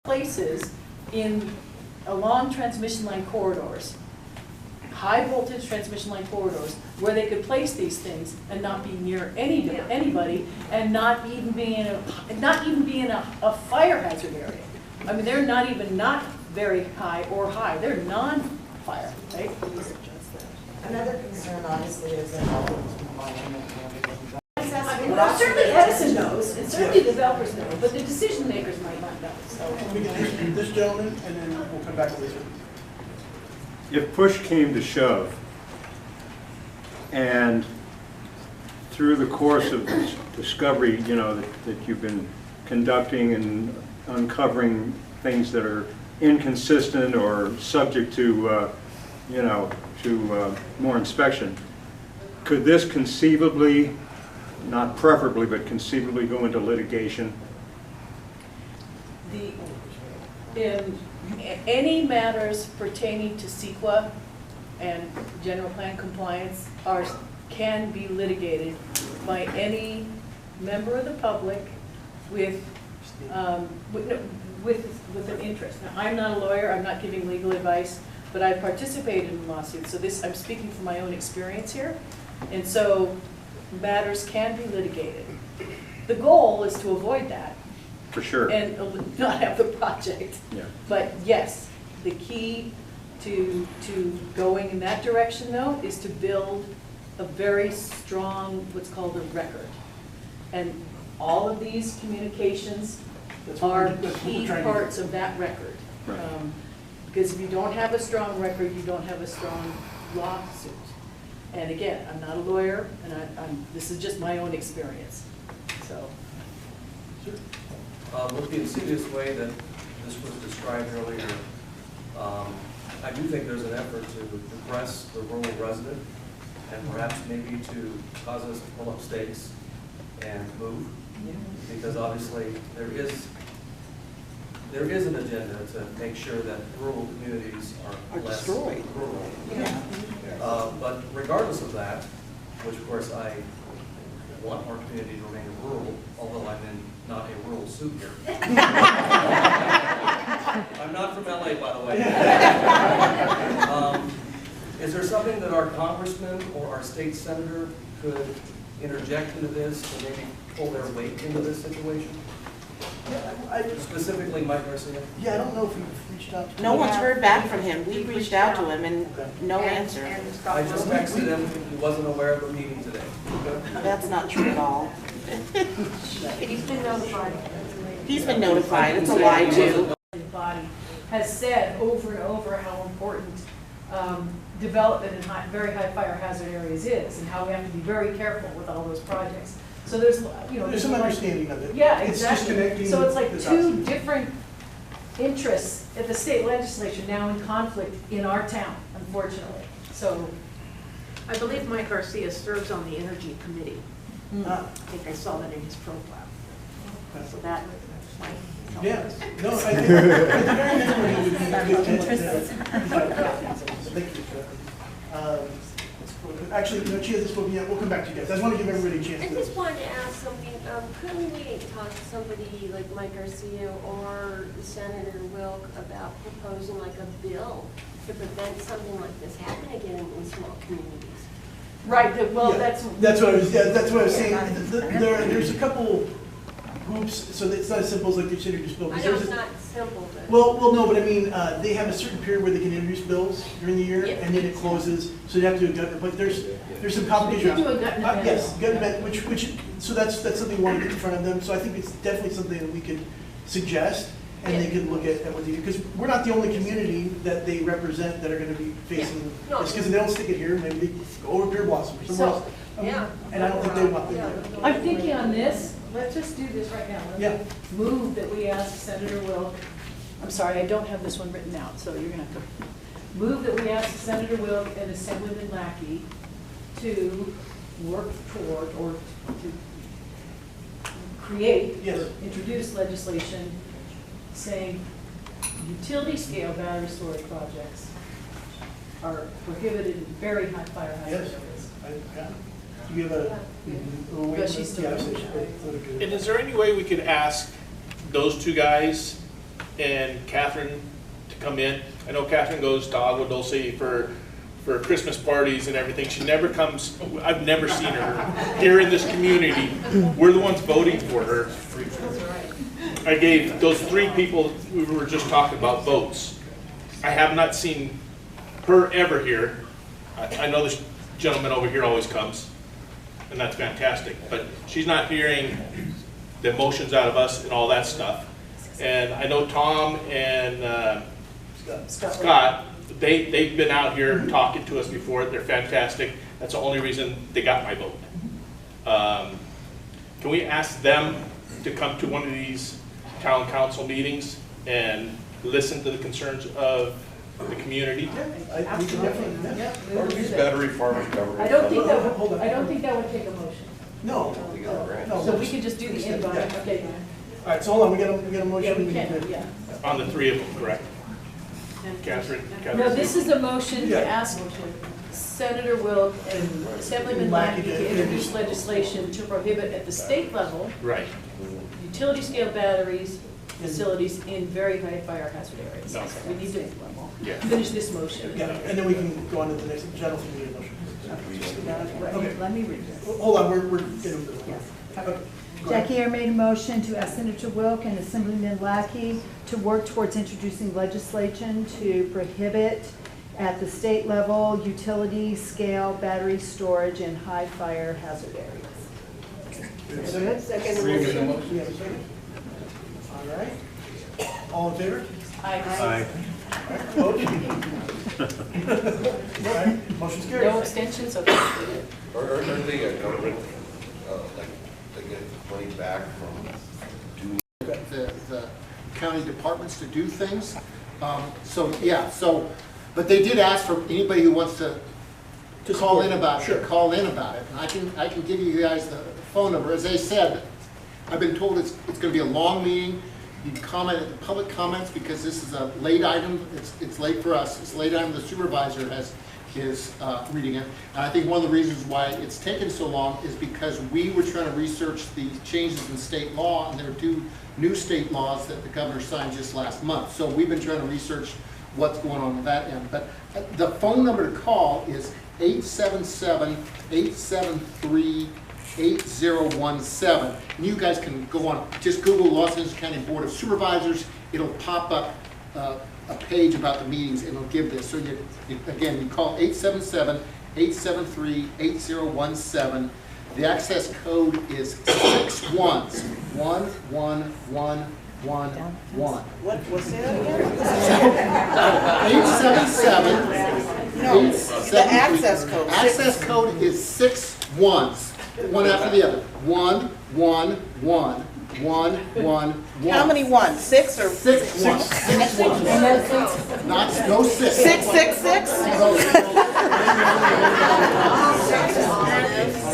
places along transmission line corridors, high voltage transmission line corridors, where they could place these things and not be near anybody, and not even be in a fire hazard area. I mean, they're not even very high or high. They're non-fire, right? Another concern, honestly, is that all of this environment and everything. Well, certainly Edison knows, and certainly developers know, but the decision makers might not know. So We can do this gentleman, and then we'll come back to this one. If push came to shove, and through the course of this discovery, you know, that you've been conducting and uncovering things that are inconsistent or subject to, you know, to more inspection, could this conceivably, not preferably, but conceivably go into litigation? In any matters pertaining to CEQA and general plan compliance can be litigated by any member of the public with an interest. Now, I'm not a lawyer, I'm not giving legal advice, but I've participated in lawsuits, so I'm speaking from my own experience here. And so matters can be litigated. The goal is to avoid that. For sure. And not have the project. Yeah. But yes, the key to going in that direction, though, is to build a very strong, what's called a record. And all of these communications are key parts of that record. Right. Because if you don't have a strong record, you don't have a strong lawsuit. And again, I'm not a lawyer, and this is just my own experience. So. With the insidious way that this was described earlier, I do think there's an effort to depress the rural resident and perhaps maybe to cause us to pull up stakes and move, because obviously there is an agenda to make sure that rural communities are less destroyed. rural. Yeah. But regardless of that, which of course I want our community to remain rural, although I'm in not a rural suit here. I'm not from LA, by the way. Is there something that our congressman or our state senator could interject into this to maybe pull their weight into this situation? Specifically Mike Garcia? Yeah, I don't know if we've reached out to No one's heard back from him. We've reached out to him and no answer. I just texted him, he wasn't aware of the meeting today. That's not true at all. He's been notified. He's been notified. It's a lie too. The body has said over and over how important development in very high fire hazard areas is, and how we have to be very careful with all those projects. So there's, you know, there's some understanding of it. yeah, It's just exactly. connecting So it's like the two dots. different interests at the state legislature now in conflict in our town, unfortunately. So I believe Mike Garcia serves on the Energy Committee. Ah, I think I saw that in his profile. So that might help yeah, us. no, I think at the very minimum, it would be good to. Thank you for that. Actually, no, she hasn't spoken yet. We'll come back to you guys. I just want to give everybody a chance I to. just wanted to ask something. Couldn't we talk to somebody like Mike Garcia or Senator Wilk about proposing like a bill to prevent something like this happening again in small communities? right, well, Yeah, that's what I was. Yeah, that's what I was saying. There's a couple groups, so it's not as simple as like you said, you just bill. I know it's not simple, but. Well, no, but I mean, they have a certain period where they can introduce bills during the year, Yeah. and then it closes. So you have to do a gut. But there's some complications. We could do a gut and event. Yes, gut and event, which so that's something we want to get in front of them. So I think it's definitely something that we could suggest, and they could look at what they do, because we're not the only community that they represent that are going to be facing No. this. Because they don't stick it here, maybe they go over Pier Blossom or somewhere else. Yeah. And I don't think they want them to. I'm thinking on this, let's just do this right now. Let's Yeah. move that we ask Senator Wilk, I'm sorry, I don't have this one written out, so you're gonna have to. Move that we ask Senator Wilk and Assemblyman Lackey to work toward or to create Yes. or introduce legislation saying utility scale battery storage projects are prohibited in very high fire hazard Yes. areas. Yeah. Do you have a? Yeah, she's still. Yeah, And is there any way we could ask those two guys and Catherine to come in. I know Catherine goes to Agua Dulce for Christmas parties and everything. She never comes, I've never seen her here in this community. We're the ones voting for her. I gave those 3 people we were just talking about votes. I have not seen her ever here. I know this gentleman over here always comes, and that's fantastic, but she's not hearing the emotions out of us and all that stuff. And I know Tom and Scott, they've been out here talking to us before. They're fantastic. That's the only reason they got my vote. Can we ask them to come to one of these town council meetings and listen to the concerns of the community? We can definitely, yeah. Are these battery farmers covered? I don't think that Hold would, on. I don't think that would take a motion. No. No. So we could just do the invite, okay. All right, so hold on, we got a motion. Yeah, we need can, to- yeah. On the 3 of them, correct? Catherine? No, this is a motion Yeah. to ask Senator Wilk and Assemblyman Lackey to introduce legislation to prohibit at the state level Right. utility scale batteries facilities in very high fire hazard areas. No. We need to Yeah. finish this motion. Yeah, and then we can go on to the next general committee motion. Okay. Let me read this. Hold on, we're getting to the. Yes. Okay. Go ahead. Jackie Ayer made a motion to ask Senator Wilk and Assemblyman Lackey to work towards introducing legislation to prohibit at the state level utility scale battery storage in high fire hazard areas. Good? Second We motion. have a second? All right. All in favor? Aye. All right, motion's carried. No extensions, okay. Are they government, like, they get money back from the county departments to do things. But they did ask for anybody who wants to call in about it, Sure. call in about it. And I can give you guys the phone number. As I said, I've been told it's gonna be a long meeting. You can comment at the public comments because this is a late item. It's late for us. It's late item. The supervisor is reading it. And I think one of the reasons why it's taken so long is because we were trying to research the changes in state law, and there are 2 new state laws that the governor signed just last month. So we've been trying to research what's going on with that end. But the phone number to call is 877-873-8017. And you guys can go on, just Google Los Angeles County Board of Supervisors. It'll pop up a page about the meetings, and it'll give this. So you call 877-873-8017. The access code is 6111111. What's that again? 877. No, the access code. Access code is 6 ones, one after the other. 11111. How many ones? 6 or? 6 ones. 6 ones. Not, no 6. 666?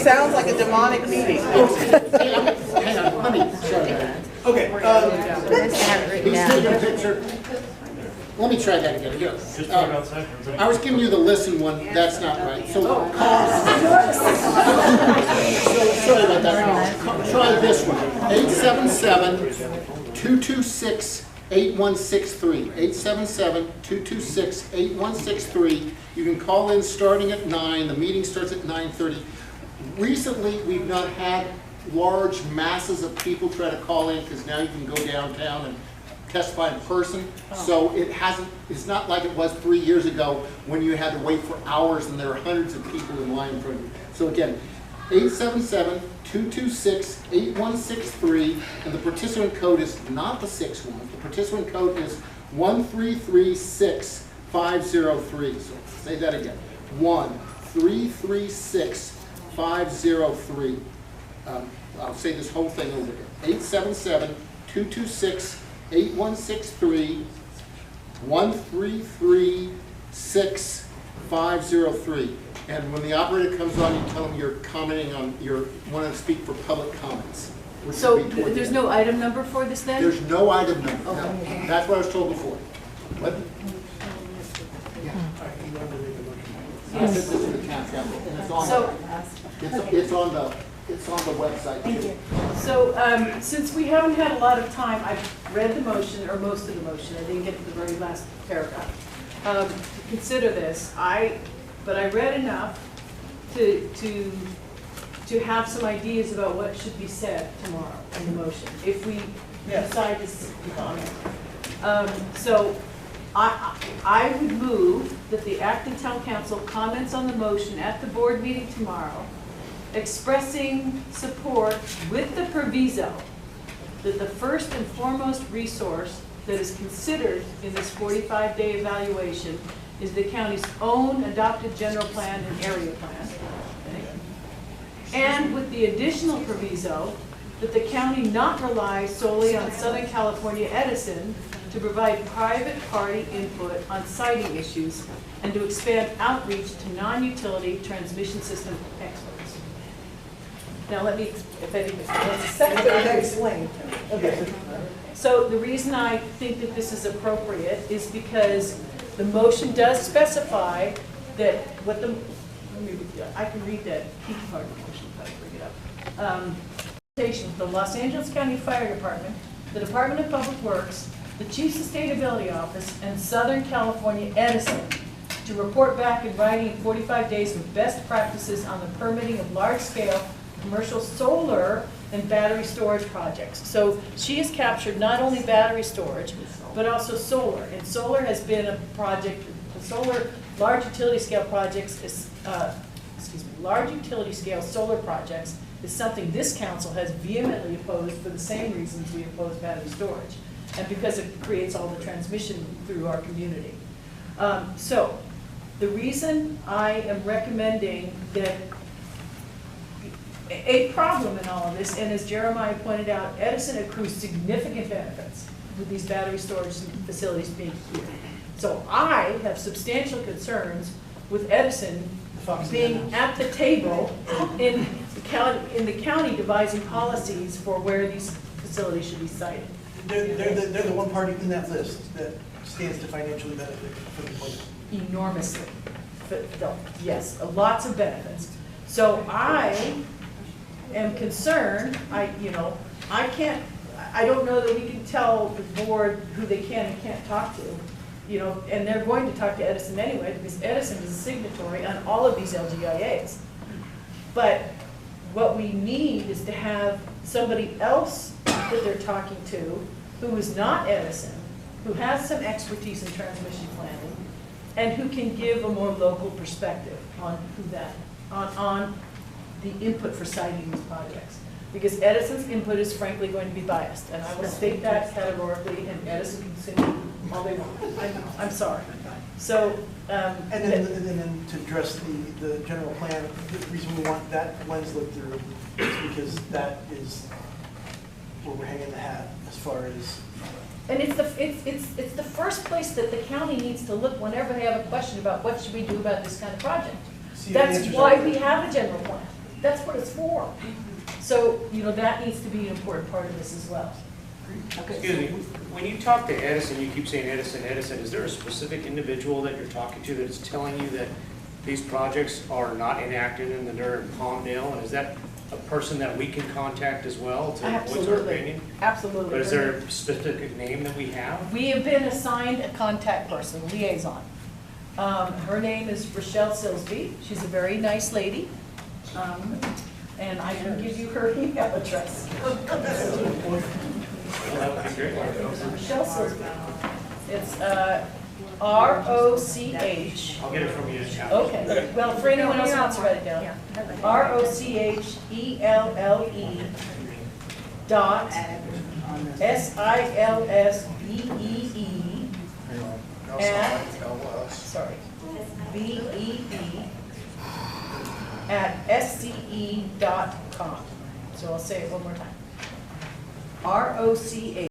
Sounds like a demonic meeting. Hang on, let me try that. Okay, He's taking a picture. Let me try that again. Here. I was giving you the listen one. That's not right. So call. Sorry about that. Try this one. 877-226-8163. 877-226-8163. You can call in starting at 9. The meeting starts at 9:30. Recently, we've not had large masses of people try to call in because now you can go downtown and testify in person. So it's not like it was 3 years ago when you had to wait for hours and there were hundreds of people in line for you. So again, 877-226-8163, and the participant code is not the 6 ones. The participant code is 1336503. So say that again, 1336503. I'll say this whole thing over again. 877-226-8163, 1336503. And when the operator comes on, you tell them you're commenting on, you want to speak for public comments. which So will be toward the there's end. no item number for this then? There's no item number. Okay. No. That's what I was told before. What? I sent this to the council, and it's on, So, it's on the It's on the website Thank too. you. So, since we haven't had a lot of time, I've read the motion, or most of the motion, I didn't get to the very last paragraph. To consider this, but I read enough to have some ideas about what should be said tomorrow in the motion, if we decide to comment. So, I would move that the acting town council comments on the motion at the board meeting tomorrow, expressing support with the proviso that the first and foremost resource that is considered in this 45-day evaluation is the county's own adopted general plan and area plan. Okay? And with the additional proviso that the county not rely solely on Southern California Edison to provide private party input on siting issues and to expand outreach to non-utility transmission system experts. Now let me, if anybody wants a second, I'll explain. Okay. So the reason I think that this is appropriate is because the motion does specify that what the, I can read that key part of the motion if I bring it up. The Los Angeles County Fire Department, the Department of Public Works, the Chief Sustainability Office, and Southern California Edison to report back in writing in 45 days with best practices on the permitting of large-scale commercial solar and battery storage projects. So she has captured not only battery storage, but also solar. And solar has been a project, solar, large utility scale projects is, large utility scale solar projects is something this council has vehemently opposed for the same reasons we oppose battery storage, and because it creates all the transmission through our community. So the reason I am recommending that a problem in all of this, and as Jeremiah pointed out, Edison accrues significant benefits with these battery storage facilities being here. So I have substantial concerns with Edison being at the table in the county devising policies for where these facilities should be sited. They're the one party in that list that stands to financially benefit from the plan. Enormously. Yes, lots of benefits. So I am concerned, I don't know that we can tell the board who they can and can't talk to, and they're going to talk to Edison anyway, because Edison is a signatory on all of these LGIAs. But what we need is to have somebody else that they're talking to who is not Edison, who has some expertise in transmission planning, and who can give a more local perspective on who that, on the input for siting these projects. Because Edison's input is frankly going to be biased, and I will state that categorically, and Edison can say all they want. I'm sorry. So, And then to address the general plan, the reason we want that lens looked through is because that is where we're hanging the hat as far as. and it's the first place that the county needs to look whenever they have a question about what should we do about this kind of project. That's why we have a general plan. That's what it's for. So, that needs to be an important part of this as well. Okay. Excuse me, when you talk to Edison, you keep saying Edison, Edison, is there a specific individual that you're talking to that is telling you that these projects are not enacted and that they're in Palmdale? And is that a person that we can contact as well to voice our opinion? Absolutely. But is there a specific name that we have? We have been assigned a contact person, liaison. Her name is Rochelle Silsby. She's a very nice lady. And I can give you her email address. Well, that would be great. Rochelle Silsby. It's R-O-C-H. I'll get it from you. Okay, well, for anyone else who wants to write it down. R-O-C-H-E-L-L-E dot S-I-L-S-B-E-E at, sorry, B-E-E at sce.com. So I'll say it one more time. R-O-C-H